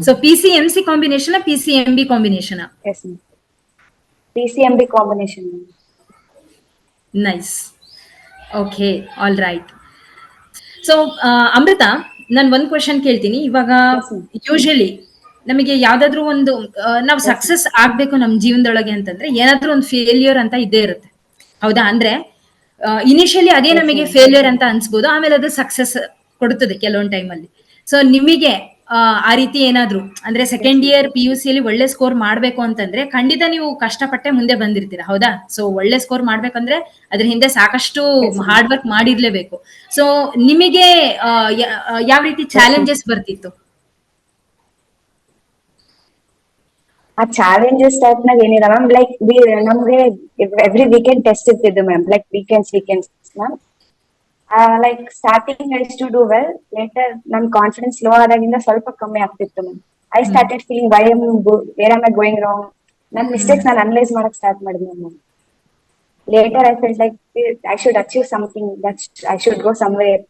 So PCMC combination, PCMB combination. Yes, ma'am. PCMB combination. Nice. Okay, all right. So Amrita, ನಾನು ಒಂದು question ಕೇಳ್ತೀನಿ ಇವಾಗ. Usually ನಮಗೆ ಯಾವ್ದಾದ್ರು ಒಂದು ನಾವು ಸಕ್ಸಸ್ ಆಗ್ಬೇಕು ನಮ್ಮ ಜೀವನದೊಳಗೆ ಅಂತಂದ್ರೆ ಏನಾದ್ರೂ ಒಂದು ಫೇಲ್ಯೂರ್ ಅಂತ ಇದ್ದೇ ಇರುತ್ತೆ, ಹೌದಾ? ಅಂದ್ರೆ ಇನಿಷಿಯಲಿ ಅದೇ ನಮಗೆ ಫೇಲ್ಯೂರ್ ಅಂತ ಅನ್ಸ್ಬೋದು, ಆಮೇಲೆ ಅದು ಸಕ್ಸಸ್ ಕೊಡುತ್ತದೆ ಕೆಲವೊಂದು ಟೈಮಲ್ಲಿ. ಸೊ ನಿಮಗೆ ಆ ರೀತಿ ಏನಾದ್ರು ಅಂದ್ರೆ ಸೆಕೆಂಡ್ ಇಯರ್ PUC ಅಲ್ಲಿ ಒಳ್ಳೆ ಸ್ಕೋರ್ ಮಾಡ್ಬೇಕು ಅಂತಂದ್ರೆ ಖಂಡಿತ ನೀವು ಕಷ್ಟಪಟ್ಟೆ ಮುಂದೆ ಬಂದಿರ್ತೀರಾ, ಹೌದಾ? ಸೊ ಒಳ್ಳೆ ಸ್ಕೋರ್ ಮಾಡ್ಬೇಕಂದ್ರೆ ಅದ್ರ ಹಿಂದೆ ಸಾಕಷ್ಟು ಹಾರ್ಡ್ ವರ್ಕ್ ಮಾಡಿರ್ಲೇಬೇಕು. ಸೊ ನಿಮಗೆ ಯಾವ ರೀತಿ ಚಾಲೆಂಜಸ್ ಬರ್ತಿತ್ತು? ಆ ಚಾಲೆಂಜಸ್ ಟೈಪ್ ನಾಗ ಏನಿಲ್ಲ ಮ್ಯಾಮ್. ಲೈಕ್ ನಮ್ಗೆ ಎವ್ರಿ ವೀಕೆಂಡ್ ಟೆಸ್ಟ್ ಇರ್ತಿದ್ದು ma'am. Like weekends ma'am. Like starting I to do well. Later ನನ್ ಕಾನ್ಫಿಡೆನ್ಸ್ ಲೋ ಆದಾಗಿಂದ ಸ್ವಲ್ಪ ಕಮ್ಮಿ ಆಗ್ತಿತ್ತು ma'am. I started feeling where am I going wrong. ನನ್ನ ಮಿಸ್ಟೇಕ್ಸ್ ನಾನು ಅನಲೈಸ್ ಮಾಡಕ್ ಸ್ಟಾರ್ಟ್ ಮಾಡಿದ್ದೆ ma'am. Later I felt like I should achieve something, that I should go somewhere.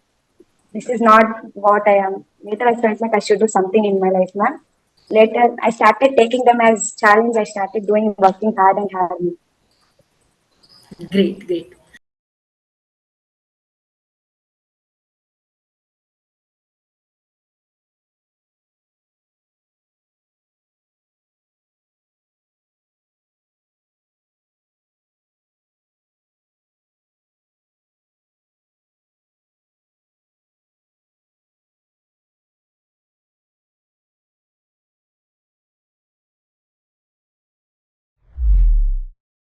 This is not what I am. Later I felt like I should do something in my life, ma'am. Later I started taking them as challenge. I started working hard and hard. Great.